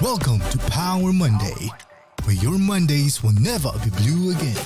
Welcome to Power Monday, where your Mondays will never be blue again.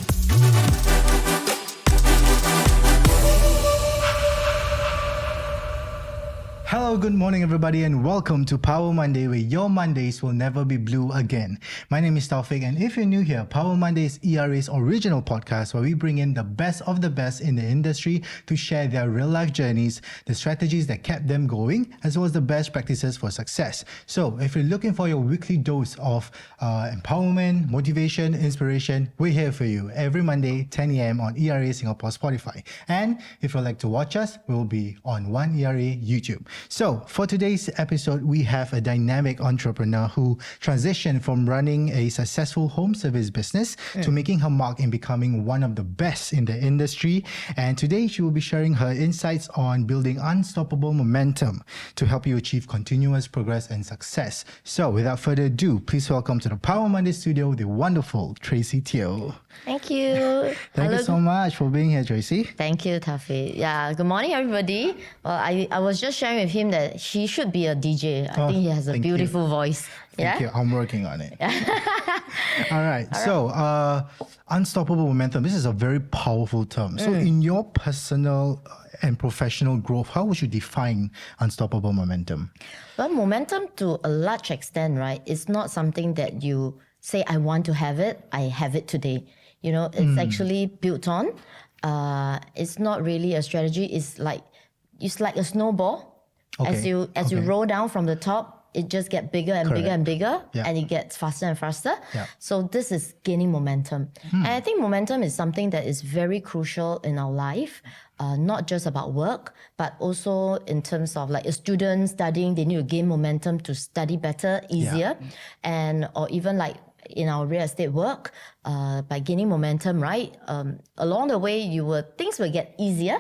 Hello, good morning everybody, and welcome to Power Monday, where your Mondays will never be blue again. My name is Taufik, and if you're new here, Power Monday is ERA's original podcast where we bring in the best of the best in the industry to share their real life journeys, the strategies that kept them going, as well as the best practices for success. So if you're looking for your weekly dose of empowerment, motivation, inspiration, we're here for you every Monday, 10 a.m. on ERA Singapore Spotify. And if you'd like to watch us, we'll be on One ERA YouTube. So for today's episode, we have a dynamic entrepreneur who transitioned from running a successful home service business to making her mark in becoming one of the best in the industry. And today she will be sharing her insights on building unstoppable momentum to help you achieve continuous progress and success. So without further ado, please welcome to the Power Monday studio, the wonderful Tracy Teo. Thank you. Thank you so much for being here, Tracy. Thank you, Taufik. Yeah, good morning, everybody. Well, I was just sharing with him that he should be a DJ. I think he has a beautiful voice. Thank you. I'm working on it. All right. So, unstoppable momentum. This is a very powerful term. So, in your personal and professional growth, how would you define unstoppable momentum? Well, momentum to a large extent, right, is not something that you say, I want to have it, I have it today. You know, it's actually built on. It's not really a strategy. It's like a snowball. Okay. As you roll down from the top, it just gets bigger and bigger and bigger, Yeah. and it gets faster and faster. Yeah. So this is gaining momentum. And I think momentum is something that is very crucial in our life, not just about work, but also in terms of like a student studying, they need to gain momentum to study better, easier, or even like in our real estate work, by gaining momentum, right? Along the way, things will get easier.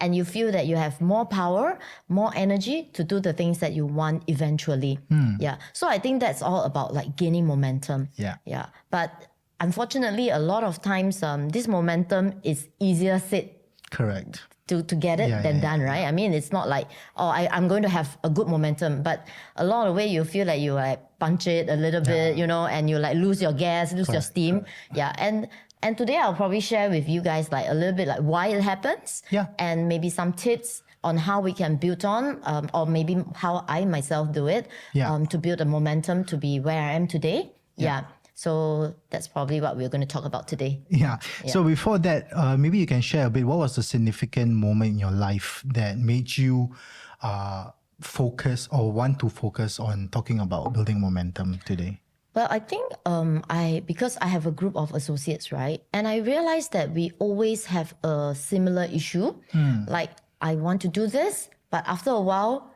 And you feel that you have more power, more energy to do the things that you want eventually. Yeah. So I think that's all about like gaining momentum. Yeah. Yeah. But unfortunately, a lot of times, this momentum is easier said Correct. to get it than done, right? I mean, it's not like, I'm going to have a good momentum, but along the way, you feel like you like punch it a little bit, you know, and you like lose your gas, lose your steam. Correct. Yeah. And today I'll probably share with you guys like a little bit like why it happens, and maybe some tips on how we can build on, or maybe how I myself do it, to build a momentum to be where I am today. Yeah. So that's probably what we're going to talk about today. Yeah. So before that, maybe you can share a bit, what was the significant moment in your life that made you focus or want to focus on talking about building momentum today? Well, I think because I have a group of associates, right? And I realized that we always have a similar issue. Like, I want to do this, but after a while,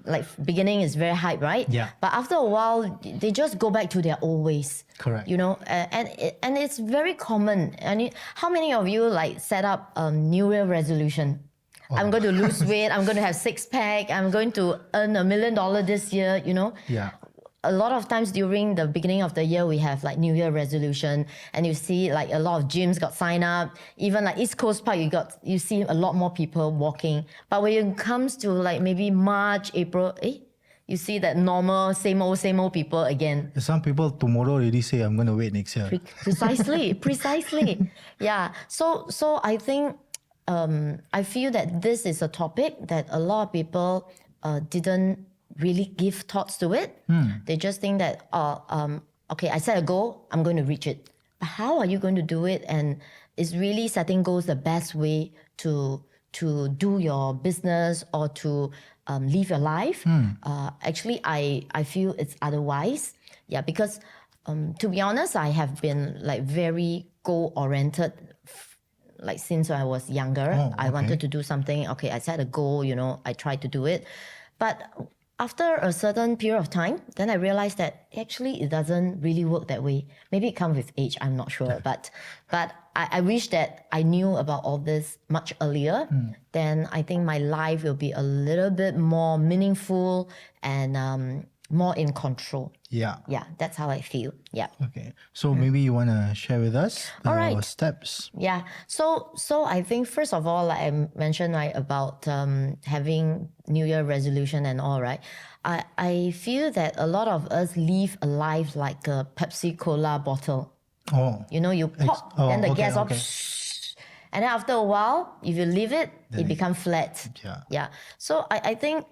like beginning is very hype, right? Yeah. But after a while, they just go back to their old ways. Correct. You know, and it's very common. How many of you like set up a New Year resolution? I'm going to lose weight. I'm going to have 6-pack. I'm going to earn $1 million this year, you know? Yeah. A lot of times during the beginning of the year, we have like New Year resolution, and you see like a lot of gyms got signed up. Even like East Coast Park, you see a lot more people walking. But when it comes to like maybe March, April, you see that normal, same old people again. Some people tomorrow already say, I'm going to wait next year. Precisely. Yeah. So I think, I feel that this is a topic that a lot of people didn't really give thoughts to it. They just think that, okay, I set a goal, I'm going to reach it. But how are you going to do it? And is really setting goals the best way to do your business or to live your life? Actually, I feel it's otherwise. Yeah, because to be honest, I have been like very goal-oriented like since I was younger. I wanted to do something. Okay, I set a goal, you know, I tried to do it. But after a certain period of time, then I realized that actually it doesn't really work that way. Maybe it comes with age, I'm not sure. But I wish that I knew about all this much earlier. Then I think my life will be a little bit more meaningful and more in control. Yeah. Yeah, that's how I feel. Yeah. Okay. So maybe you want to share with us All right. steps. Yeah. So I think first of all, like I mentioned, right, about having New Year resolution and all, right. I feel that a lot of us live a life like a Pepsi Cola bottle. Oh. You know, you pop, then the gas off, and then after a while, if you leave it, it becomes flat. Yeah. Yeah. So I think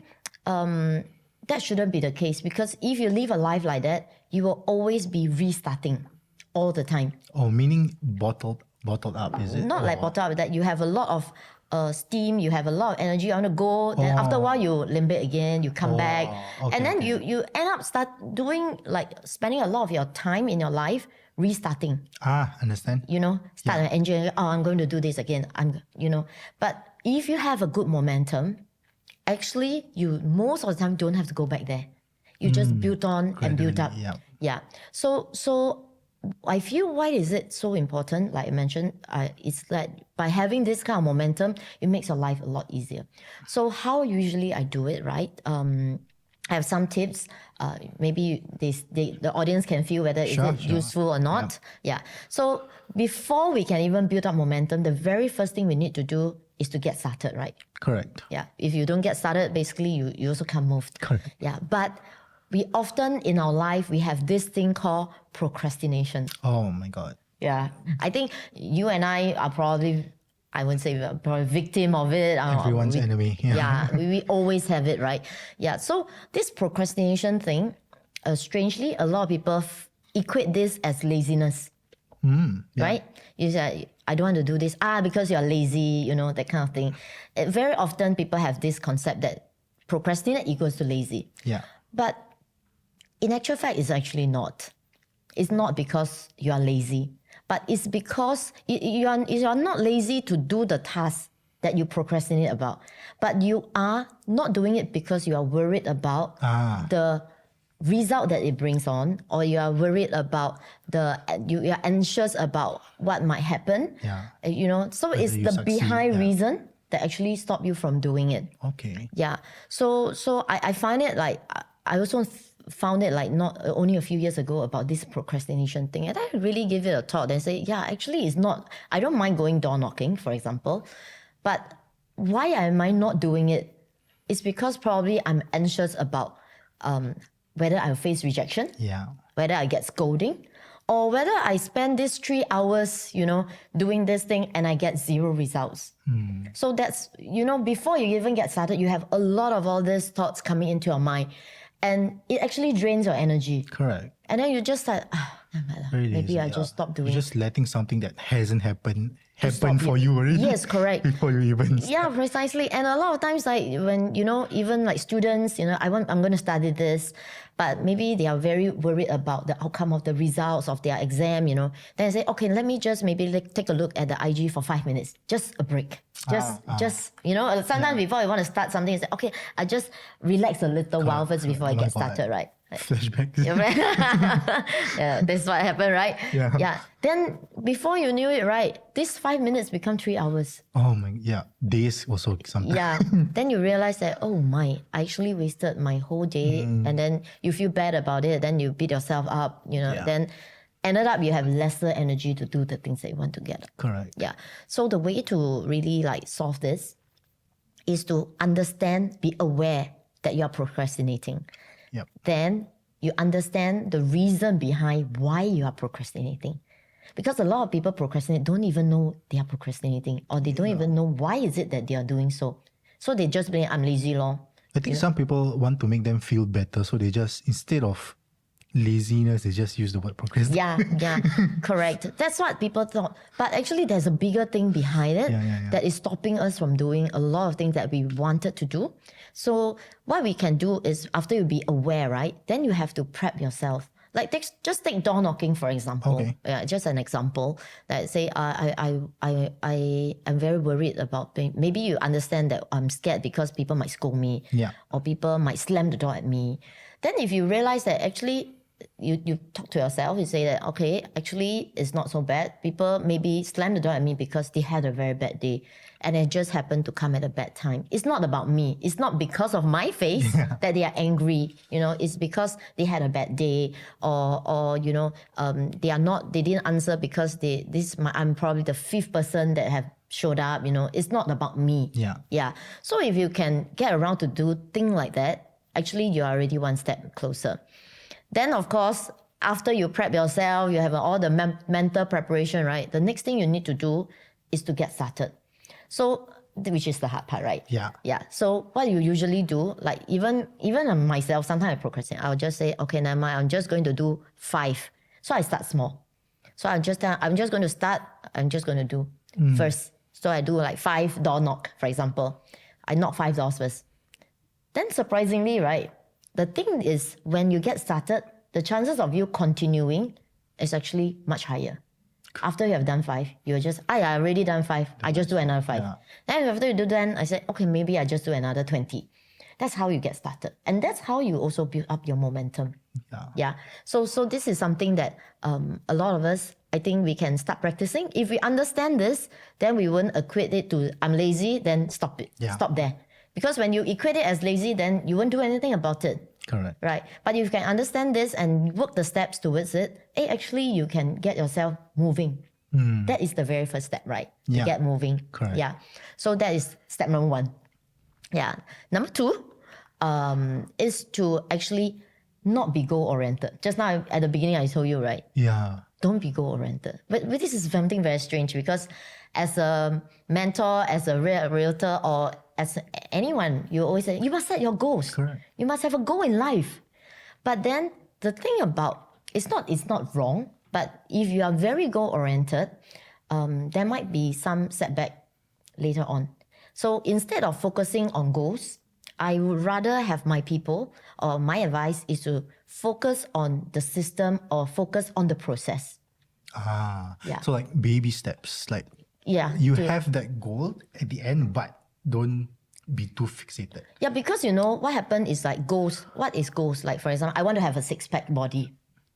that shouldn't be the case, because if you live a life like that, you will always be restarting all the time. Oh, meaning bottled up, is it? Not like bottled up, that you have a lot of steam, you have a lot of energy on the go. Then after a while, you limp it again, you come back. And then you end up spending a lot of your time in your life restarting. Understand. You know, start an engine, I'm going to do this again. But if you have a good momentum, actually, you most of the time don't have to go back there. You just build on and build up. Yeah. So I feel, why is it so important? Like I mentioned, it's that by having this kind of momentum, it makes your life a lot easier. So how usually I do it, right? I have some tips. Maybe the audience can feel whether is it useful or not. Yeah. So before we can even build up momentum, the very first thing we need to do is to get started, right? Correct. Yeah. If you don't get started, basically you also can't move. Correct. Yeah. But we often in our life, we have this thing called procrastination. Oh my God. Yeah. I think you and I are probably, I wouldn't say we're probably victim of it. Everyone's enemy. Yeah. We always have it, right? Yeah. So this procrastination thing, strangely, a lot of people equate this as laziness. Right? You say, I don't want to do this. Because you're lazy, that kind of thing. Very often people have this concept that procrastinate equals to lazy. Yeah. But in actual fact, it's actually not. It's not because you are lazy, but it's because you are not lazy to do the task that you procrastinate about, but you are not doing it because you are worried about the result that it brings on, or you are worried about you are anxious about what might happen. Yeah. So Whether it's you the succeed, behind reason that actually stop you from doing it. Okay. Yeah. So I find it like, I also found it like not only a few years ago about this procrastination thing. And I really give it a thought and say, yeah, actually it's not, I don't mind going door knocking, for example, but why am I not doing it? It's because probably I'm anxious about whether I'll face rejection, whether I get scolding, or whether I spend these 3 hours, doing this thing and I get 0 results. So that's, before you even get started, you have a lot of all these thoughts coming into your mind, and it actually drains your energy. Correct. And then you just like, maybe I just stop doing it. You're just letting something that hasn't happen for you already. Yes, correct. Before you even start. Yeah, precisely. And a lot of times, like when, even like students, I'm going to study this, but maybe they are very worried about the outcome of the results of their exam, Then I say, okay, let me just maybe take a look at the IG for 5 minutes. Just a break. Just sometimes before you want to start something, you say, okay, I just relax a little while first before I get started, right? Flashbacks. Yeah, that's what happened, right? Yeah. Then before you knew it, right, these 5 minutes become 3 hours. Oh my, days also sometimes. Yeah. Then you realize that, oh my, I actually wasted my whole day, and then you feel bad about it. Then you beat yourself up, Then ended up you have lesser energy to do the things that you want to get. Correct. Yeah. So the way to really solve this is to understand, be aware that you are procrastinating. Yep. Then you understand the reason behind why you are procrastinating. Because a lot of people procrastinate, don't even know they are procrastinating, or they don't even know why is it that they are doing so. So they just blame, I'm lazy, lor. I think some people want to make them feel better, so they just, instead of laziness, they just use the word procrastinate. Yeah, correct. That's what people thought. But actually, there's a bigger thing behind it that is stopping us from doing a lot of things that we wanted to do. So what we can do is, after you be aware, right, then you have to prep yourself. Like just take door knocking, for example. Okay. Yeah, just an example. That say I am very worried about maybe you understand that I'm scared because people might scold me. Yeah. Or people might slam the door at me. Then if you realize that actually you talk to yourself, you say that, okay, actually it's not so bad. People maybe slam the door at me because they had a very bad day and it just happened to come at a bad time. It's not about me. It's not because of my face that they are angry. It's because they had a bad day, or they didn't answer because I'm probably the fifth person that have showed up. It's not about me. Yeah. So if you can get around to do things like that, actually you're already one step closer. Then, of course, after you prep yourself, you have all the mental preparation, right? The next thing you need to do is to get started. So, which is the hard part, right? Yeah. So, what you usually do, like even myself, sometimes I procrastinate. I'll just say, okay, never mind, I'm just going to do 5. So, I start small. So, I'm just going to start, I'm just going to do first. So, I do like 5 door knock, for example. I knock 5 doors first. Then, surprisingly, right? The thing is, when you get started, the chances of you continuing is actually much higher. After you have done 5, you're just, I already done 5. I just do another 5. Then after you do that, I said, okay, maybe I just do another 20. That's how you get started. And that's how you also build up your momentum. Yeah. So this is something that a lot of us, I think we can start practicing. If we understand this, then we won't equate it to, I'm lazy, then stop it. Stop there. Because when you equate it as lazy, then you won't do anything about it. Correct. Right. But if you can understand this and work the steps towards it, actually you can get yourself moving. That is the very first step, right? To get moving. Correct. Yeah. So that is step number 1. Yeah. Number 2 is to actually not be goal-oriented. Just now at the beginning I told you, right? Yeah. Don't be goal-oriented. But this is something very strange because as a mentor, as a realtor, or as anyone, you always say, you must set your goals. Correct. You must have a goal in life. But then the thing about, it's not wrong, but if you are very goal-oriented, there might be some setback later on. So instead of focusing on goals, I would rather have my people, or my advice is to focus on the system or focus on the process. So like baby steps, like you have that goal at the end, but don't be too fixated. Yeah, because what happened is like goals. What is goals? Like for example, I want to have a 6-pack body.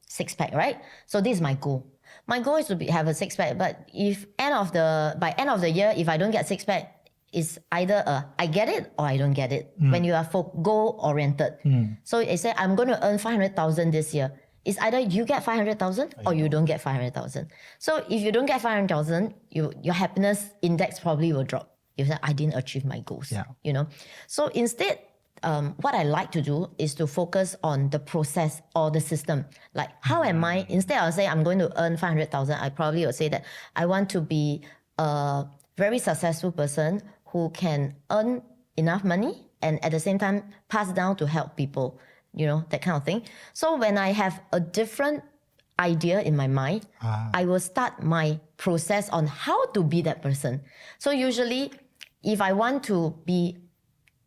6-pack, right? So this is my goal. My goal is to have a 6-pack, but if by end of the year, if I don't get 6-pack, it's either I get it or I don't get it. When you are goal oriented. So it say I'm going to earn 500,000 this year. It's either you get 500,000 or you don't get 500,000. So if you don't get 500,000, your happiness index probably will drop. You say, I didn't achieve my goals. So instead, what I like to do is to focus on the process or the system. Like how am I, instead of saying I'm going to earn 500,000, I probably would say that I want to be a very successful person who can earn enough money and at the same time pass down to help people, that kind of thing. So when I have a different idea in my mind, I will start my process on how to be that person. So usually, if I want to be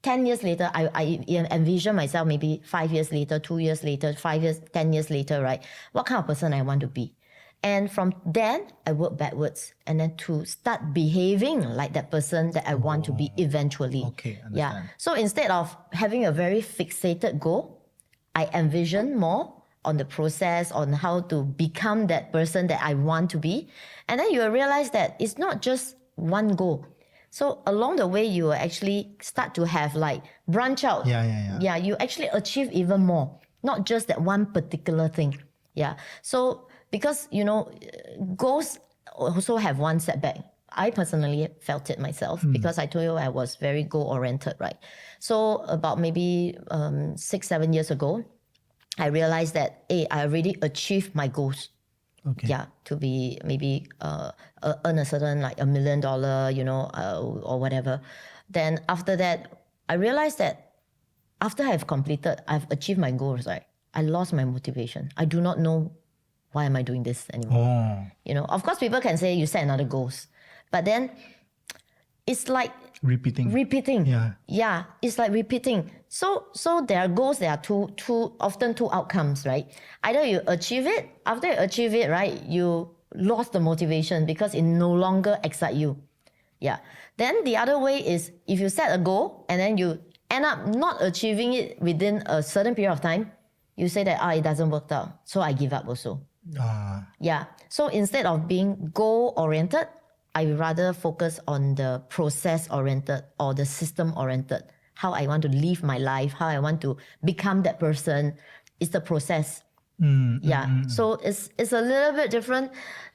10 years later, I envision myself maybe 5 years later, 2 years later, 5 years, 10 years later, right? What kind of person I want to be. And from then, I work backwards and then to start behaving like that person that I want to be eventually. Okay, understand. Yeah. So instead of having a very fixated goal, I envision more on the process, on how to become that person that I want to be. And then you will realize that it's not just one goal. So along the way, you will actually start to have like branch out. Yeah, you actually achieve even more, not just that one particular thing. Yeah. So because, goals also have one setback. I personally felt it myself because I told you I was very goal-oriented, right? So about maybe 6-7 years ago, I realized that, I already achieved my goals. Okay. Yeah, to be maybe earn a certain like $1 million, or whatever. Then after that, I realized that after I've achieved my goals, right? I lost my motivation. I do not know why am I doing this anymore. Of course, people can say you set another goals, but then it's like repeating. Yeah, it's like repeating. So there are goals. There are often two outcomes, right? Either you achieve it. After you achieve it, right, you lost the motivation because it no longer excites you. Yeah. Then the other way is if you set a goal and then you end up not achieving it within a certain period of time, you say that it doesn't work out, so I give up also. Yeah. So instead of being goal oriented, I rather focus on the process oriented or the system oriented. How I want to live my life, how I want to become that person. It's the process. So it's a little bit different.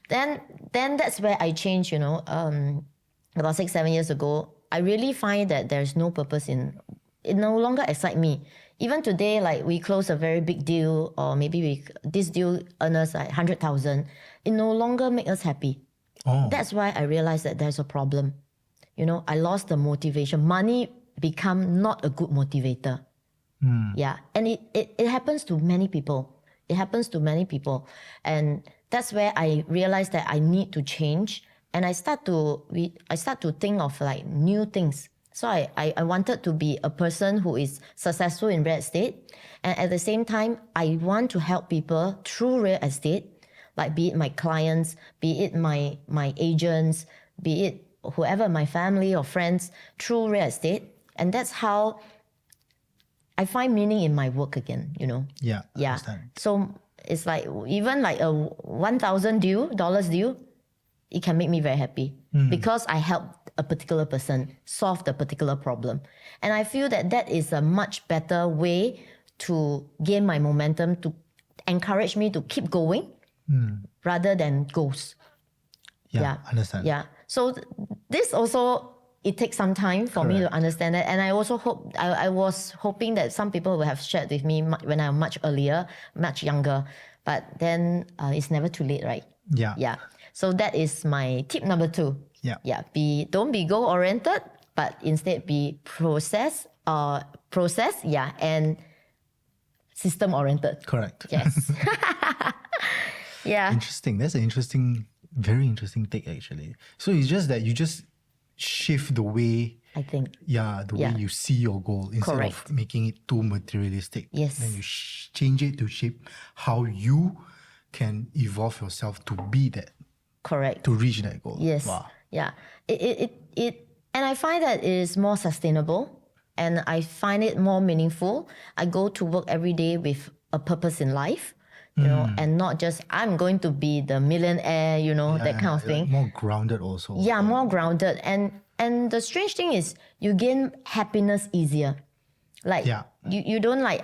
Then that's where I changed, about 6-7 years ago. I really find that there's no purpose in it. No longer excite me. Even today, like we close a very big deal, or maybe this deal earn us like 100,000. It no longer make us happy. That's why I realized that there's a problem. I lost the motivation. Money become not a good motivator. Yeah, and it happens to many people. It happens to many people, and that's where I realized that I need to change. And I start to think of like new things. So I wanted to be a person who is successful in real estate, and at the same time, I want to help people through real estate, like be it my clients, be it my agents, be it whoever, my family or friends, through real estate. And that's how I find meaning in my work again, Yeah. Yeah. Understand. So it's like even like a $1,000 deal, it can make me very happy because I helped a particular person solve the particular problem. And I feel that is a much better way to gain my momentum, to encourage me to keep going rather than goals. Yeah. Understand. Yeah. So this also, it takes some time for me to understand it. And I also hope, I was hoping that some people would have shared with me when I'm much earlier, much younger. But then it's never too late, right? Yeah. Yeah. So that is my tip number 2. Yeah. Yeah. Don't be goal oriented, but instead be process, and system oriented. Correct. Yes. Yeah. Interesting. That's an interesting, very interesting take actually. So it's just that you just shift the way, I think. way you see your goal instead Correct. of making it too materialistic. Yes. Then you change it to shape how you can evolve yourself to be that, Correct. to reach that goal. Yes. Wow. Yeah. And I find that it is more sustainable, and I find it more meaningful. I go to work every day with a purpose in life, and not just I'm going to be the millionaire, that kind of thing. More grounded also. Yeah, more grounded. And the strange thing is you gain happiness easier. Like you don't like,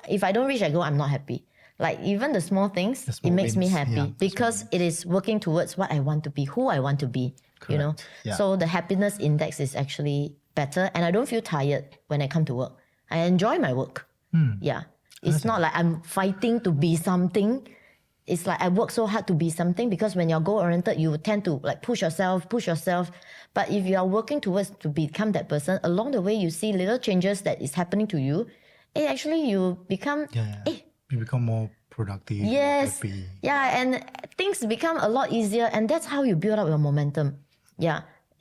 if I don't reach that goal, I'm not happy. Like even the small things, The small it makes me wins, happy because it is working towards what I want to be, who I want to be, Correct. Yeah. So the happiness index is actually better, and I don't feel tired when I come to work. I enjoy my work. Yeah. It's not like I'm fighting to be something. It's like I work so hard to be something, because when you're goal-oriented, you tend to like push yourself. But if you are working towards to become that person, along the way you see little changes that is happening to you. Actually you become You become more productive, yes, more happy. yeah, and things become a lot easier, and that's how you build up your momentum. Yeah,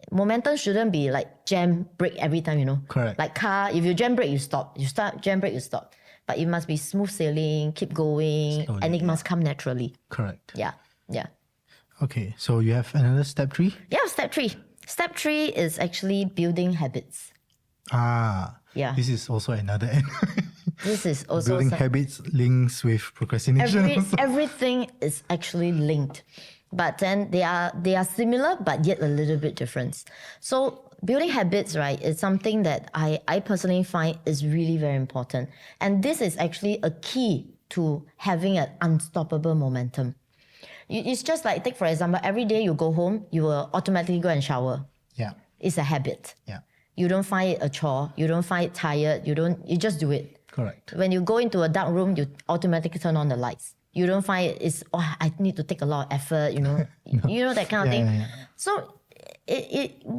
momentum shouldn't be like jam brake every time. Correct. Like car, if you jam brake, you stop. You start jam brake, you stop. But it must be smooth sailing, keep going, Slowly, and it must come naturally. Correct. Yeah. Okay, so you have another step 3? Yeah, step 3. Step 3 is actually building habits. Yeah. This is also another end. This is also Building habits links with procrastination. also. everything is actually linked, but then they are similar, but yet a little bit different. So building habits, right, is something that I personally find is really very important, and this is actually a key to having an unstoppable momentum. It's just like, take for example, every day you go home, you will automatically go and shower. Yeah. It's a habit. Yeah. You don't find it a chore. You don't find it tired. You just do it. Correct. When you go into a dark room, you automatically turn on the lights. You don't find I need to take a lot of effort, that kind of thing. Yeah. So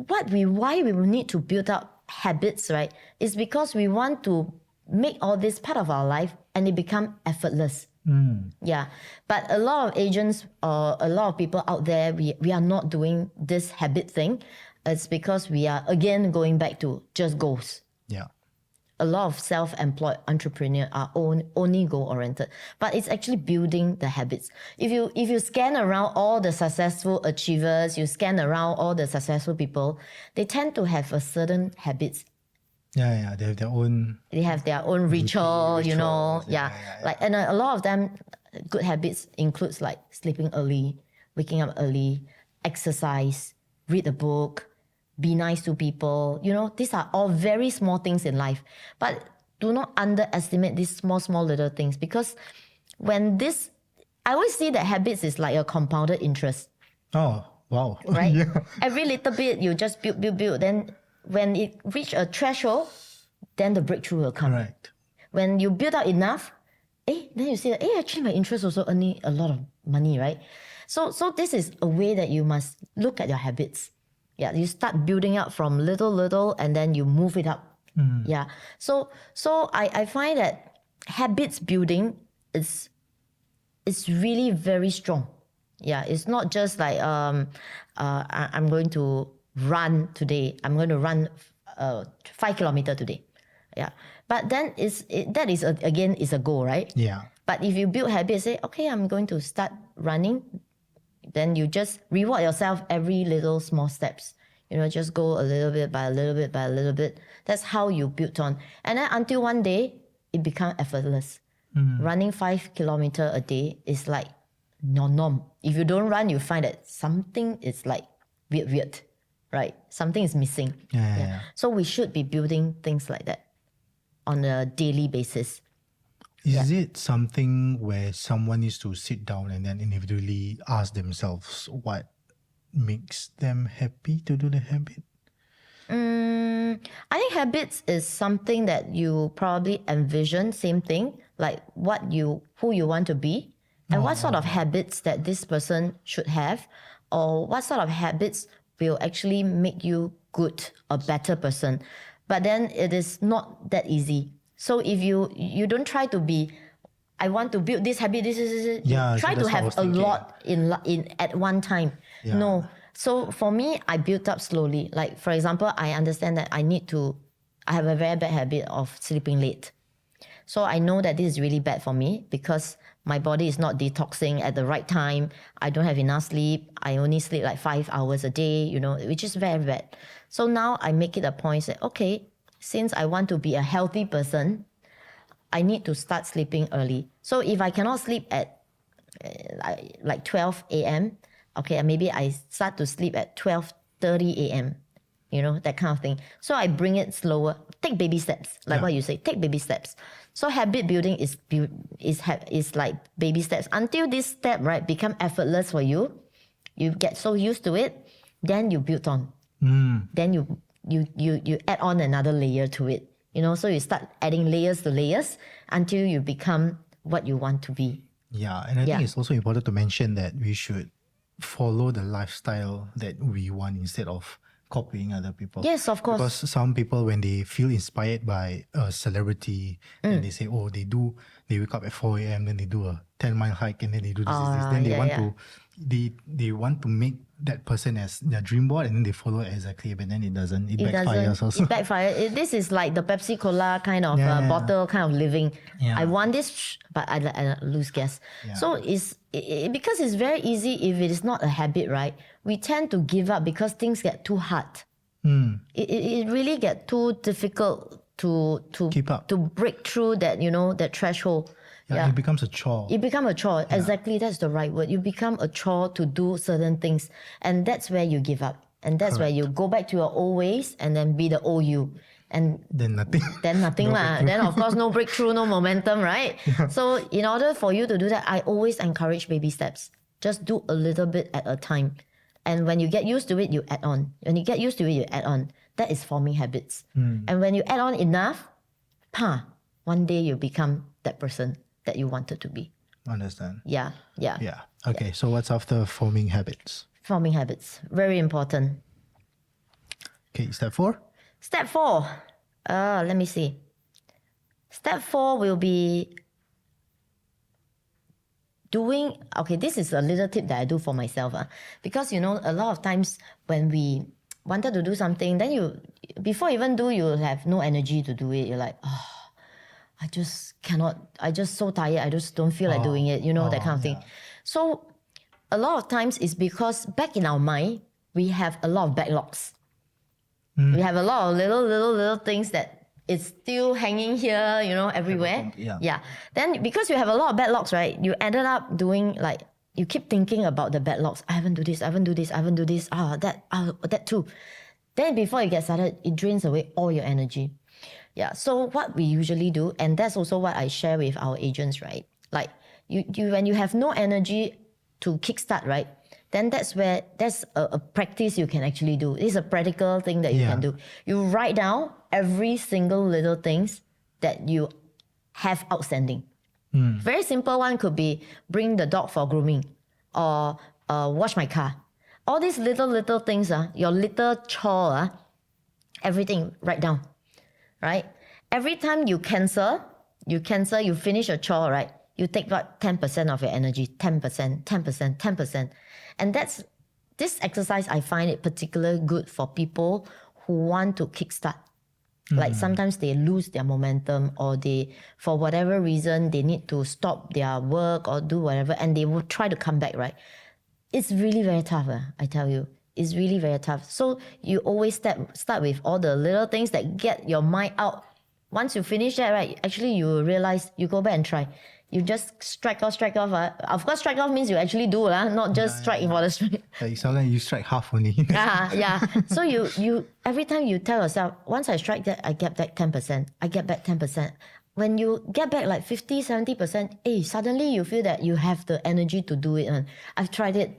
why we will need to build up habits, right, is because we want to make all this part of our life and it become effortless. Yeah. But a lot of agents or a lot of people out there, we are not doing this habit thing. It's because we are again going back to just goals. Yeah. A lot of self-employed entrepreneurs are only goal-oriented, but it's actually building the habits. If you scan around all the successful achievers, you scan around all the successful people, they tend to have a certain habits Yeah, they have their own. They have their own ritual, you know. rituals, Yeah. Like, and a lot of them, good habits includes like sleeping early, waking up early, exercise, read a book, be nice to people. You know, these are all very small things in life. But do not underestimate these small little things, because when this, I always see that habits is like a compounded interest, Oh, wow. right? Yeah. Every little bit you just build. Then when it reach a threshold, then the breakthrough will come. Correct. When you build up enough, then you see that, actually my interest also earning a lot of money, right? So this is a way that you must look at your habits. Yeah, you start building up from little, and then you move it up. Yeah. So I find that habits building is really very strong. Yeah, it's not just like I'm going to run today. I'm going to run 5 kilometers today. Yeah, but then that is again is a goal, right? Yeah. But if you build habits, say, okay, I'm going to start running, then you just reward yourself every little small steps. You know, just go a little bit by a little bit by a little bit. That's how you build on. And then until one day, it becomes effortless. Running 5 kilometers a day is like your norm. If you don't run, you find that something is like weird, right? Something is missing. Yeah. So we should be building things like that on a daily basis. Is it something where someone needs to sit down and then individually ask themselves what makes them happy to do the habit? I think habits is something that you probably envision, same thing, like who you want to be, and what sort of habits that this person should have, or what sort of habits will actually make you good, a better person. But then it is not that easy. So if you don't try to be, I want to build this habit, this. Yeah, Try so to that's what I have was a thinking. lot in at one time. Yeah. No. So for me, I built up slowly. Like, for example, I understand that I have a very bad habit of sleeping late. So I know that this is really bad for me because my body is not detoxing at the right time. I don't have enough sleep. I only sleep like 5 hours a day, you know, which is very bad. So now I make it a point, say, okay, since I want to be a healthy person, I need to start sleeping early. So if I cannot sleep at like 12 a.m., okay, maybe I start to sleep at 12:30 a.m., you know, that kind of thing. So I bring it slower. Take baby steps, like what you say. Take baby steps. So habit building is like baby steps. Until this step, right, become effortless for you, you get so used to it, then you build on. Then you add on another layer to it. You know, so you start adding layers to layers until you become what you want to be. Yeah, and I think it's also important to mention that we should follow the lifestyle that we want instead of copying other people. Yes, of course. Because some people, when they feel inspired by a celebrity, then they say, oh, they wake up at 4 a.m., then they do a 10-mile hike, and then they do this. Then they want to make that person as their dream board, and then they follow it exactly, but then it doesn't. It backfires also. It backfires. This is like the Pepsi Cola kind of bottle kind of living. Yeah. I want this, but I lose gas. Yeah. So because it's very easy if it is not a habit, right? We tend to give up because things get too hard. It really get too difficult to Keep up. to break through that, you know, that threshold. Yeah, it becomes a chore. It becomes a chore. Exactly, that's the right word. You become a chore to do certain things. And that's where you give up. And that's where you go back to your old ways and then be the old you. And Then nothing. then nothing lah. Then of course no breakthrough, no momentum, right? So in order for you to do that, I always encourage baby steps. Just do a little bit at a time. And when you get used to it, you add on. When you get used to it, you add on. That is forming habits. And when you add on enough, one day you become that person that you wanted to be. Understand. Yeah. Okay, so what's after forming habits? Forming habits, very important. Okay, step 4? Step 4, let me see. Step 4 will be doing, okay, this is a little tip that I do for myself. Because, you know, a lot of times when we wanted to do something, then before you even do, you have no energy to do it. You're like, I just cannot, I just so tired, I just don't feel like doing it, you know, that kind of thing. So a lot of times it's because back in our mind, we have a lot of backlogs. We have a lot of little things that it's still hanging here, everywhere. Yeah. Then because you have a lot of bad locks, right? You ended up doing like, you keep thinking about the bad locks. I haven't do this, I haven't do this, I haven't do this. That too. Then before you get started, it drains away all your energy. Yeah. So what we usually do, and that's also what I share with our agents, right? Like you when you have no energy to kickstart, right? Then that's a practice you can actually do. It's a practical thing that you can do. You write down every single little things that you have outstanding. Very simple one could be bring the dog for grooming or wash my car. All these little things, your little chore, everything write down, right? Every time you finish a chore, right? You take about 10% of your energy, 10%, 10%, 10%. And this exercise, I find it particularly good for people who want to kickstart. Like sometimes they lose their momentum or for whatever reason, they need to stop their work or do whatever and they will try to come back, right? It's really very tough, I tell you. It's really very tough. So you always start with all the little things that get your mind out. Once you finish that, right, actually you will realize, you go back and try. You just strike off. Of course, strike off means you actually do, not just strike for the strike. Like sometimes you strike half only. Yeah. So you every time you tell yourself, once I strike that, I get back 10%. I get back 10%. When you get back like 50, 70%, suddenly you feel that you have the energy to do it. And I've tried it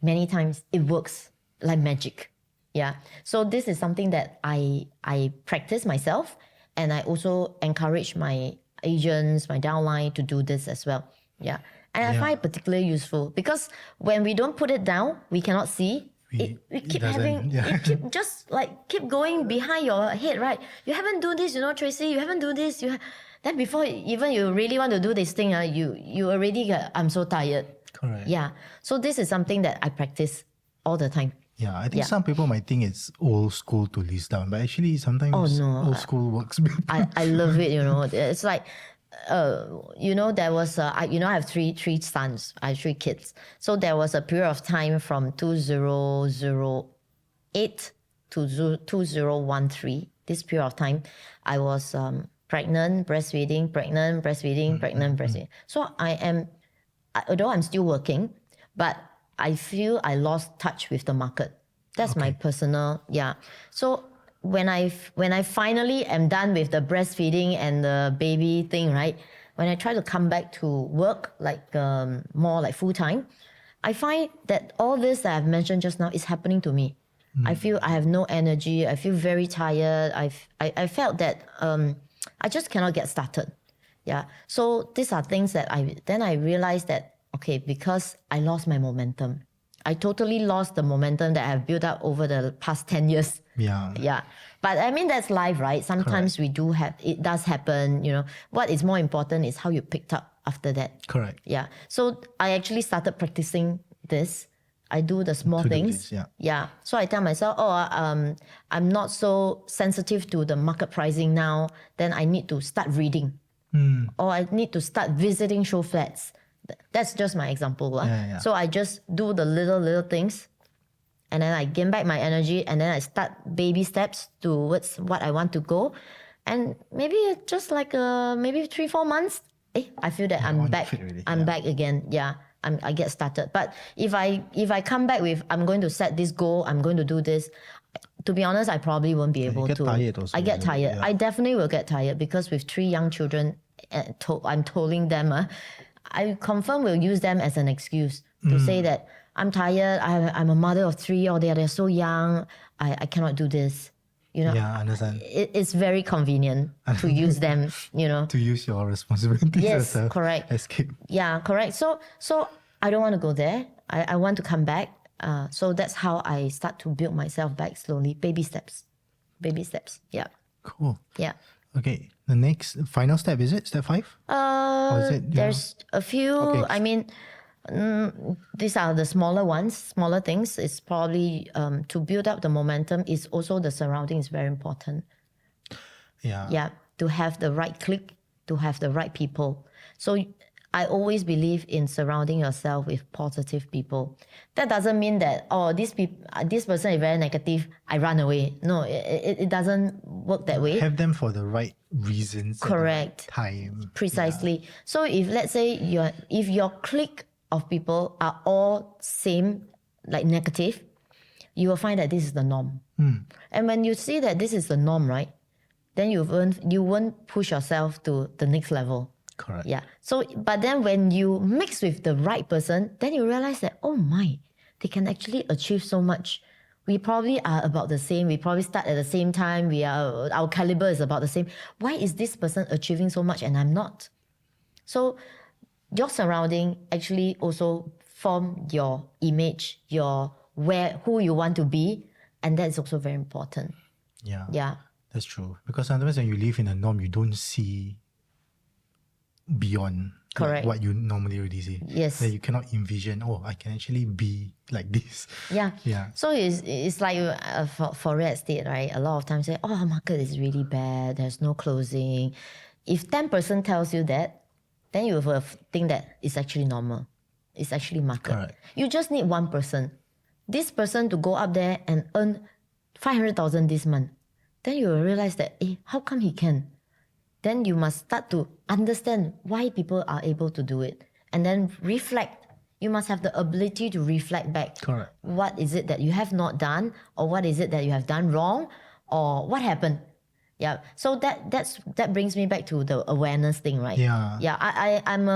many times. It works like magic. Yeah. So this is something that I practice myself, and I also encourage my agents, my downline to do this as well. Yeah. And I find it particularly useful because when we don't put it down, we cannot see. We keep keep going behind your head, right? You haven't do this, Tracy, you haven't do this. Then before even you really want to do this thing, you already get, I'm so tired. Correct. Yeah. So this is something that I practice all the time. Yeah, I think some people might think it's old school to list down, but actually sometimes old school works better. I love it, It's like, there was, I have three sons, I have 3 kids. So there was a period of time from 2008 to 2013. This period of time, I was pregnant, breastfeeding. So although I'm still working, but I feel I lost touch with the market. That's my personal, So when I finally am done with the breastfeeding and the baby thing, right? When I try to come back to work, like more like full time, I find that all this that I've mentioned just now is happening to me. I feel I have no energy. I feel very tired. I felt that I just cannot get started. Yeah. So these are things that I realized that, okay, because I lost my momentum. I totally lost the momentum that I've built up over the past 10 years. Yeah. Yeah. But I mean, that's life, right? Sometimes it does happen, What is more important is how you picked up after that. Correct. Yeah. So I actually started practicing this. I do the small things. Yeah. So I tell myself, I'm not so sensitive to the market pricing now. Then I need to start reading. Or I need to start visiting show flats. That's just my example. So I just do the little things, and then I gain back my energy, and then I start baby steps towards what I want to go. And maybe just like maybe 3-4 months, I feel that I'm back. I'm back again. Yeah, I get started. But if I come back with, I'm going to set this goal, I'm going to do this, to be honest, I probably won't be able to. I get tired. I definitely will get tired because with 3 young children, I'm tolling them. I confirm will use them as an excuse to say that I'm tired, I'm a mother of 3, or they're so young, I cannot do this. Yeah, I understand. It's very convenient to use them, To use your responsibilities yes, as a correct. escape. Yeah, correct. So I don't want to go there. I want to come back. So that's how I start to build myself back slowly. Baby steps. Yeah. Cool. Yeah. Okay, the next final step, is it step 5? Or is it, there's a few. Okay. I mean, these are the smaller ones, smaller things. It's probably to build up the momentum. Is also the surrounding is very important. Yeah. Yeah, to have the right clique, to have the right people. So I always believe in surrounding yourself with positive people. That doesn't mean that, this person is very negative, I run away. No, it doesn't work that way. Have them for the right reasons. Correct. At the right time. Precisely. So if let's say if your clique of people are all same, like negative, you will find that this is the norm. And when you see that this is the norm, right, then you won't push yourself to the next level. Correct. Yeah. So, but then when you mix with the right person, then you realize that, oh my, they can actually achieve so much. We probably are about the same. We probably start at the same time. Our caliber is about the same. Why is this person achieving so much and I'm not? So your surrounding actually also form your image, who you want to be. And that is also very important. Yeah. Yeah. That's true. Because sometimes when you live in a norm, you don't see beyond Correct. what you normally already see. Yes. That you cannot envision, I can actually be like this. Yeah. Yeah. So it's like for real estate, right? A lot of times say, market is really bad. There's no closing. If 10% tells you that, then you will think that it's actually normal. It's actually market. Correct. You just need one person. This person to go up there and earn 500,000 this month. Then you will realize that, how come he can? Then you must start to understand why people are able to do it. And then reflect. You must have the ability to reflect back. Correct. What is it that you have not done? Or what is it that you have done wrong? Or what happened? Yeah. So that brings me back to the awareness thing, right? Yeah. Yeah. I'm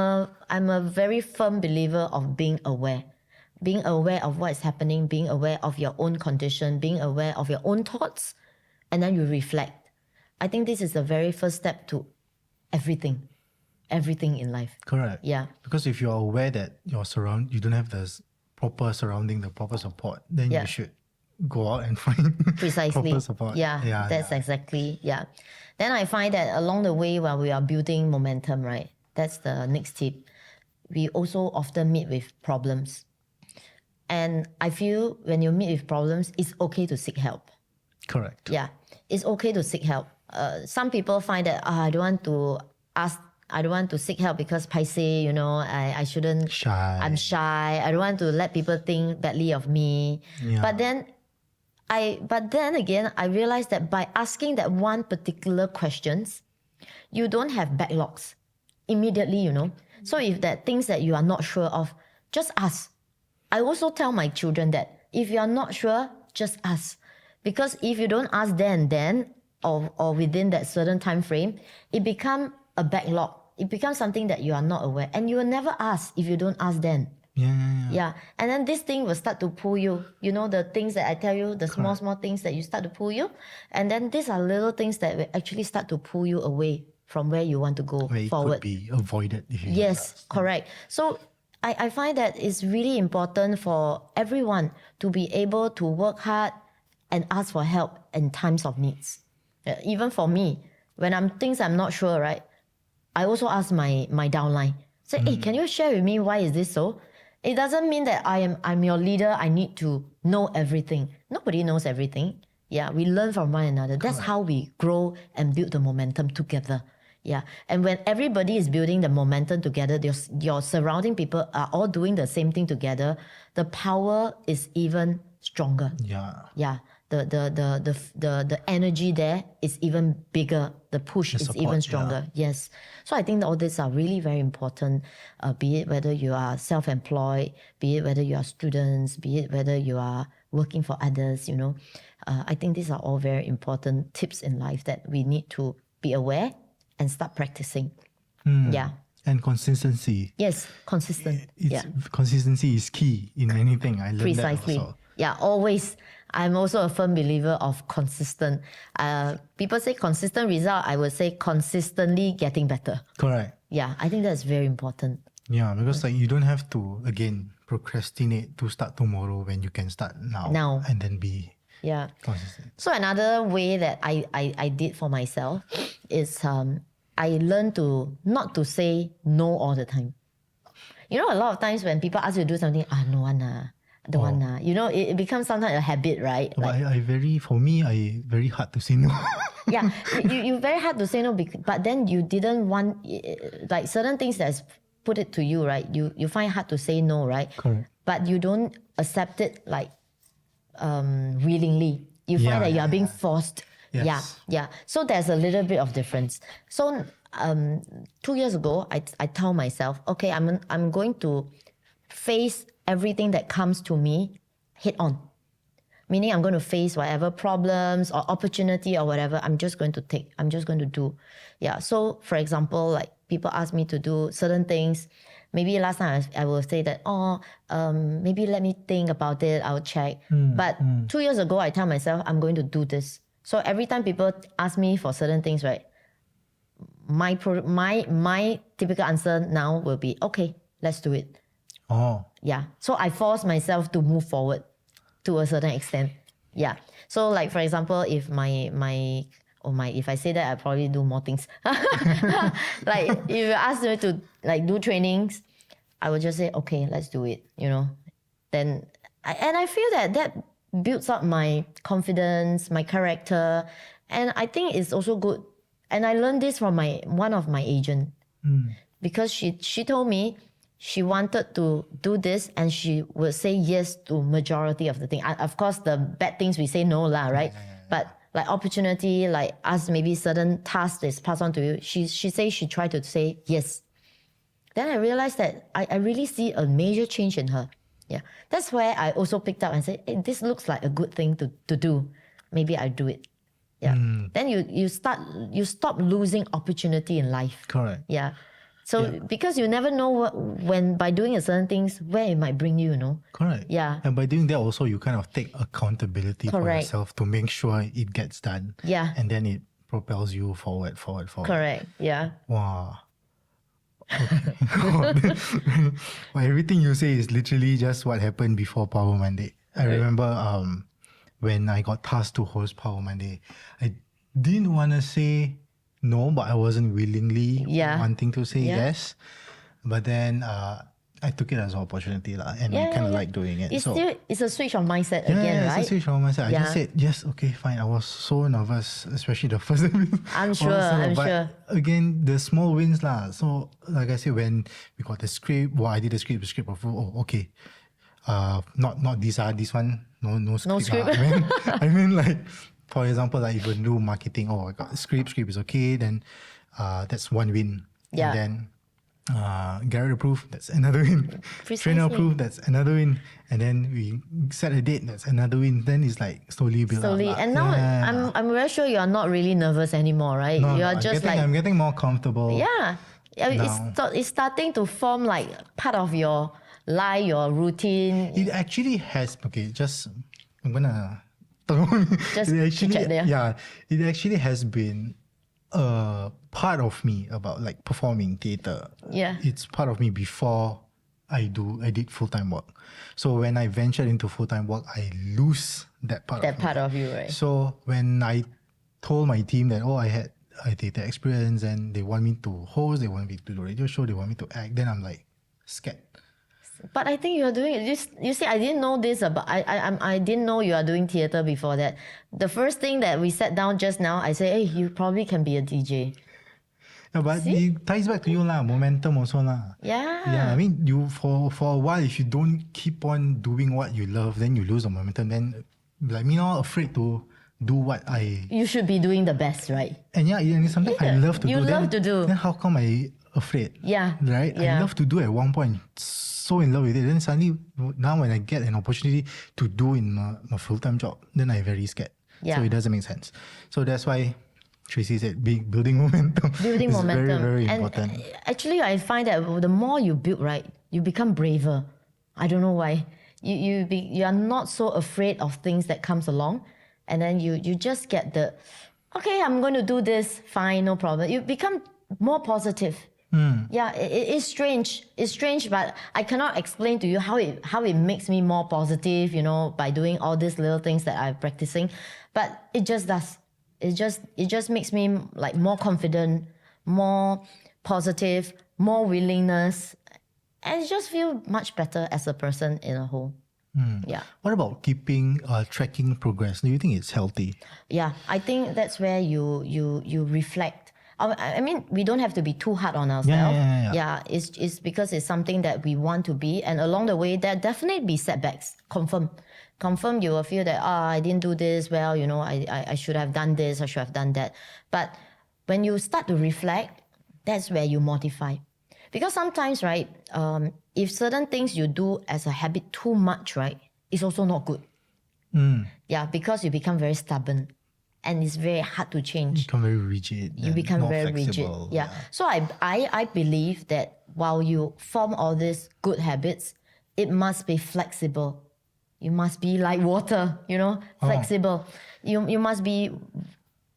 a very firm believer of being aware. Being aware of what is happening, being aware of your own condition, being aware of your own thoughts, and then you reflect. I think this is the very first step to everything in life. Correct. Yeah. Because if you're aware that you don't have the proper surrounding, the proper support, then Yeah. you should go out and find Precisely. proper support. Yeah, that's exactly, yeah. Then I find that along the way while we are building momentum, right, that's the next tip. We also often meet with problems. And I feel when you meet with problems, it's okay to seek help. Correct. Yeah, it's okay to seek help. Some people find that I don't want to seek help because paiseh, I shouldn't. Shy. I'm shy. I don't want to let people think badly of me. Yeah. But then again, I realized that by asking that one particular questions, you don't have backlogs immediately, So if there are things that you are not sure of, just ask. I also tell my children that if you are not sure, just ask. Because if you don't ask then, or within that certain time frame, it becomes a backlog. It becomes something that you are not aware. And you will never ask if you don't ask then. Yeah. And then this thing will start to pull you. The things that I tell you, the small things that you start to pull you. And then these are little things that will actually start to pull you away from where you want to go Where it forward. could be avoided if you Yes, correct. So I find that it's really important for everyone to be able to work hard and ask for help in times of needs. Even for me, when things I'm not sure, right? I also ask my downline. Say, hey, can you share with me why is this so? It doesn't mean that I'm your leader. I need to know everything. Nobody knows everything. Yeah, we learn from one another. That's how we grow and build the momentum together. Yeah, and when everybody is building the momentum together, your surrounding people are all doing the same thing together, the power is even stronger. Yeah. The energy there is even bigger. The push is support, even stronger. Yes. So I think all these are really very important, be it whether you are self-employed, be it whether you are students, be it whether you are working for others, I think these are all very important tips in life that we need to be aware and start practicing. Yeah. And consistency. Yes, consistent. Consistency is key in anything. I learned Precisely. that also. Yeah, always. I'm also a firm believer of consistent. People say consistent result. I would say consistently getting better. Correct. Yeah, I think that's very important. Yeah, because you don't have to, again, procrastinate to start tomorrow when you can start now. And then be consistent. So another way that I did for myself is I learned not to say no all the time. A lot of times when people ask you to do something, no one don't want it becomes sometimes a habit, right? But for me, I very hard to say no. Yeah, you very hard to say no, but then you didn't want, like certain things that's put it to you, right? You find it hard to say no, right? Correct. But you don't accept it like willingly. You find that you are being forced. Yes. Yeah. So there's a little bit of difference. So 2 years ago, I tell myself, okay, I'm going to face everything that comes to me head on. Meaning I'm going to face whatever problems or opportunity or whatever, I'm just going to do. Yeah. So for example, like people ask me to do certain things. Maybe last time I will say that, maybe let me think about it, I'll check. But 2 years ago, I tell myself, I'm going to do this. So every time people ask me for certain things, right, my typical answer now will be, okay, let's do it. Oh. Yeah. So I force myself to move forward to a certain extent. Yeah. So like for example, if if I say that, I probably do more things. Like if you ask me to like do trainings, I would just say, okay, let's do it. Then I feel that builds up my confidence, my character, and I think it's also good. And I learned this from one of my agent because she told me she wanted to do this and she would say yes to majority of the thing. Of course, the bad things we say no lah, right? But like opportunity, like us maybe certain tasks is passed on to you. She says she tried to say yes. Then I realized that I really see a major change in her. Yeah, that's where I also picked up and said, hey, this looks like a good thing to do. Maybe I do it. Yeah. Then you stop losing opportunity in life. Correct. Yeah. So because you never know when by doing a certain things where it might bring you, Correct. Yeah. And by doing that also you kind of take accountability for Correct. yourself to make sure it gets done. Yeah. And then it propels you forward. Correct. Yeah. Wow. Okay. Well, everything you say is literally just what happened before Power Monday. I remember when I got tasked to host Power Monday, I didn't want to say no, but I wasn't willingly wanting to say yes. But then I took it as an opportunity and I kind of like doing it. It's a switch of mindset again, right? It's a switch of mindset. I just said, yes, okay, fine. I was so nervous, especially the first time. I'm sure. Again, the small wins lah. So like I said, when we got the script, I did the script of, okay. Not this one, no script. No script. I mean like, for example, like if you do marketing, I got script is okay, then that's one win. Yeah. And then Garrett approved, that's another win. Precisely. Trainer approved, that's another win. And then we set a date, that's another win. Then it's like slowly built up. And now I'm very sure you are not really nervous anymore, right? No, you are just I'm getting more comfortable. Yeah. It's starting to form like part of your life, your routine. It actually has, I'm gonna Just check there. Yeah, it actually has been a part of me about like performing theatre. Yeah. It's part of me before I did full-time work. So when I ventured into full-time work, I lose that part That part of you, right? So when I told my team that, I had a theatre experience and they want me to host, they want me to do a radio show, they want me to act, then I'm like scared. But I think you are doing it. You see, I didn't know this about. I didn't know you are doing theatre before that. The first thing that we sat down just now, I said, hey, you probably can be a DJ. No, but it ties back to you lah, momentum also lah. Yeah. Yeah, I mean, you for a while, if you don't keep on doing what you love, then you lose the momentum. Then, like me, not afraid to do what I. You should be doing the best, right? And and it's something I love to do. You love to do. Then how come I afraid? Yeah. Right. Yeah. I love to do at one point. So in love with it. Then suddenly, now when I get an opportunity to do in my full-time job, then I'm very scared. Yeah. So it doesn't make sense. So that's why Tracy said building momentum. Building is momentum. very, very and important. Actually, I find that the more you build, right, you become braver. I don't know why. You are not so afraid of things that comes along, and then you just get okay, I'm going to do this. Fine, no problem. You become more positive. Yeah, it's strange. It's strange, but I cannot explain to you how it makes me more positive, by doing all these little things that I'm practicing. But it just does. It just makes me like more confident, more positive, more willingness, and I just feel much better as a person in a whole. Yeah. What about tracking progress? Do you think it's healthy? Yeah, I think that's where you reflect I mean, we don't have to be too hard on ourselves. Yeah. It's because it's something that we want to be. And along the way, there definitely be setbacks. Confirm, you will feel that, I didn't do this well, I should have done this, I should have done that. But when you start to reflect, that's where you modify. Because sometimes, right, if certain things you do as a habit too much, right, it's also not good. Yeah, because you become very stubborn and it's very hard to change. Become very rigid. You become very flexible. rigid. Yeah. So I believe that while you form all these good habits, it must be flexible. You must be like water, flexible. You must be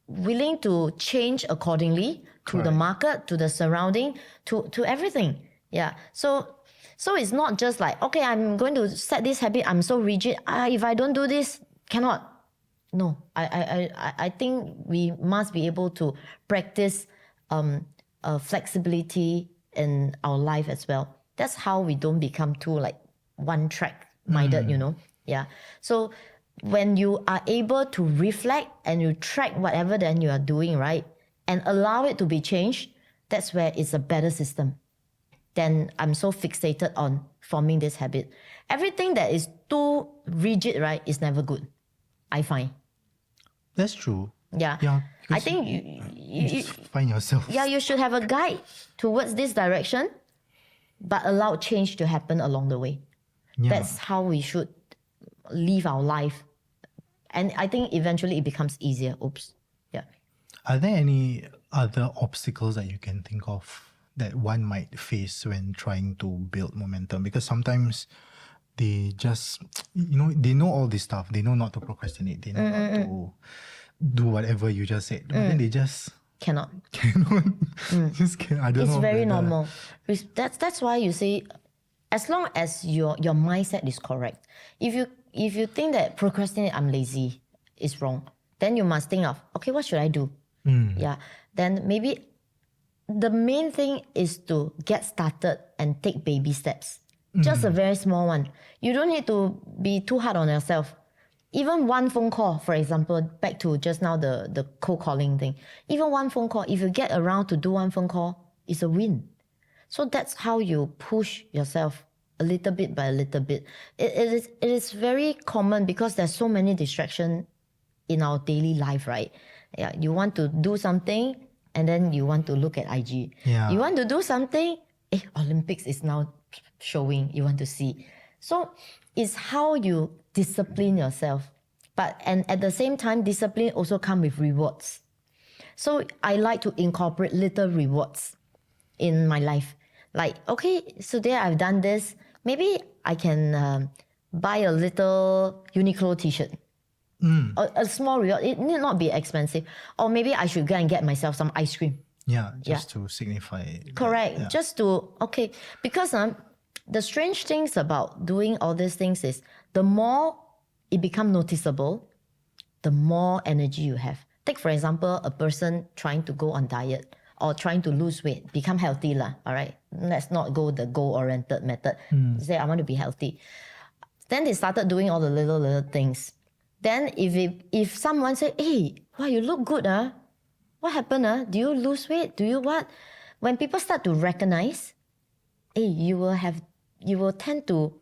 willing to change accordingly to the market, to the surrounding, to everything. Yeah. So it's not just like, okay, I'm going to set this habit. I'm so rigid. If I don't do this, cannot. No, I think we must be able to practice flexibility in our life as well. That's how we don't become too like one track minded, Yeah. So when you are able to reflect and you track whatever then you are doing, right, and allow it to be changed, that's where it's a better system. Then I'm so fixated on forming this habit. Everything that is too rigid, right, is never good, I find. That's true. Yeah. I think you just find yourself. Yeah, you should have a guide towards this direction, but allow change to happen along the way. Yeah. That's how we should live our life. And I think eventually it becomes easier. Oops. Yeah. Are there any other obstacles that you can think of that one might face when trying to build momentum? Because sometimes they just, they know all this stuff. They know not to procrastinate. They know not to do whatever you just said. But then they just cannot. Just can't. I don't know. It's very normal. That's why you say, as long as your mindset is correct. If you think that procrastinate, I'm lazy, is wrong, then you must think of, okay, what should I do? Yeah. Then maybe the main thing is to get started and take baby steps. Just a very small one. You don't need to be too hard on yourself. Even one phone call, for example, back to just now the cold calling thing. Even one phone call, if you get around to do one phone call, it's a win. So that's how you push yourself a little bit by a little bit. It is very common because there's so many distractions in our daily life, right? Yeah, you want to do something and then you want to look at IG. Yeah. You want to do something, Olympics is now showing, you want to see. So it's how you discipline yourself. And at the same time, discipline also comes with rewards. So I like to incorporate little rewards in my life. Like, okay, so today I've done this. Maybe I can buy a little Uniqlo t-shirt. A small reward. It need not be expensive. Or maybe I should go and get myself some ice cream. Yeah, just to signify. Correct. Yeah. Just to, okay. Because the strange things about doing all these things is the more it becomes noticeable, the more energy you have. Take, for example, a person trying to go on diet or trying to lose weight, become healthy lah. All right, let's not go the goal-oriented method. Say, I want to be healthy. Then they started doing all the little things. Then if someone say, hey, wow, you look good, what happened? Do you lose weight? Do you what? When people start to recognize, hey, you will tend to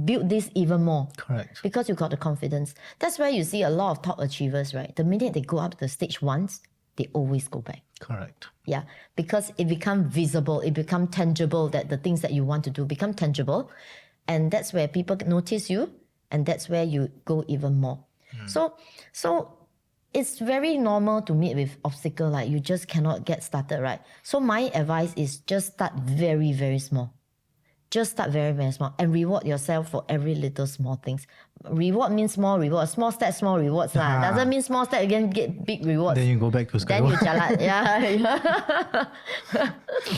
build this even more. Correct. Because you got the confidence. That's why you see a lot of top achievers, right? The minute they go up the stage once, they always go back. Correct. Yeah, because it becomes visible, it becomes tangible, that the things that you want to do become tangible. And that's where people notice you, and that's where you go even more. So it's very normal to meet with obstacles, like you just cannot get started, right? So my advice is just start very, very small. Just start very, very small and reward yourself for every little small things. Reward means small reward. Small steps, small rewards. Doesn't mean small step again get big rewards. Then you go back to sky. Then you jalan. Yeah.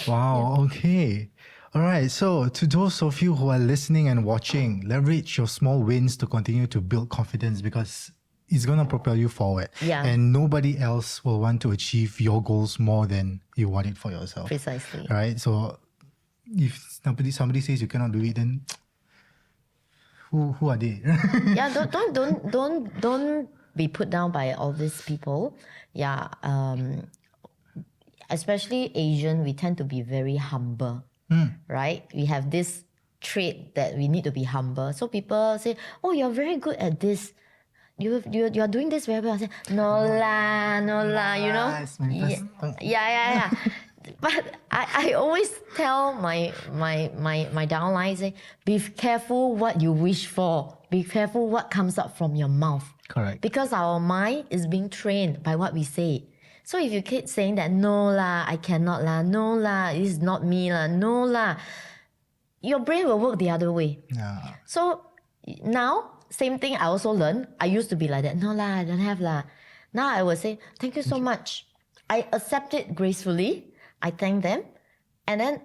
Wow, okay. All right, so to those of you who are listening and watching, leverage your small wins to continue to build confidence, because it's going to propel you forward. Yeah. And nobody else will want to achieve your goals more than you want it for yourself. Precisely. Right? So if somebody says you cannot do it, then who are they? Yeah, don't be put down by all these people. Yeah. especially Asian, we tend to be very humble, right? We have this trait that we need to be humble. So people say, oh, you're very good at this. You're doing this very well. I say, no lah, you know? It's my first time. Yeah. But I always tell my downline, say, be careful what you wish for. Be careful what comes up from your mouth. Correct. Because our mind is being trained by what we say. So if you keep saying that, no lah, I cannot lah, no lah, this is not me lah, no lah, your brain will work the other way. Yeah. So now, same thing I also learned. I used to be like that. No lah, I don't have lah. Now I will say, thank you so much. I accept it gracefully. I thank them. And then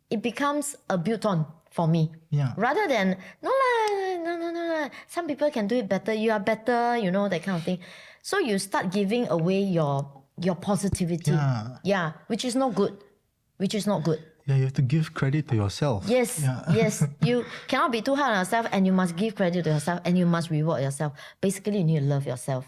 it becomes a built-on for me. Yeah. Rather than, no lah, no. Some people can do it better. You are better, you know, that kind of thing. So you start giving away your positivity. Yeah, which is not good. Yeah, you have to give credit to yourself. Yes, yes. You cannot be too hard on yourself, and you must give credit to yourself, and you must reward yourself. Basically, you need to love yourself.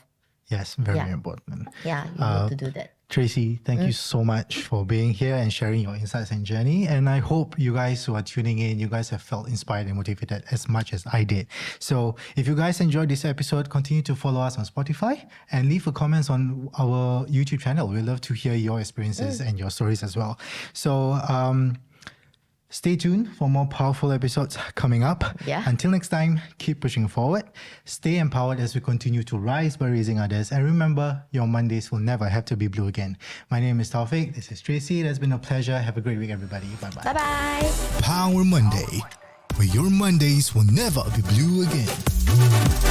Yes, very important. Yeah, you need to do that. Tracy, thank you so much for being here and sharing your insights and journey. And I hope you guys who are tuning in, you guys have felt inspired and motivated as much as I did. So if you guys enjoyed this episode, continue to follow us on Spotify and leave a comments on our YouTube channel. We'd love to hear your experiences and your stories as well. So stay tuned for more powerful episodes coming up. Yeah. Until next time, keep pushing forward. Stay empowered as we continue to rise by raising others. And remember, your Mondays will never have to be blue again. My name is Taufik. This is Tracy. It has been a pleasure. Have a great week, everybody. Bye-bye. Bye-bye. Power Monday, where your Mondays will never be blue again.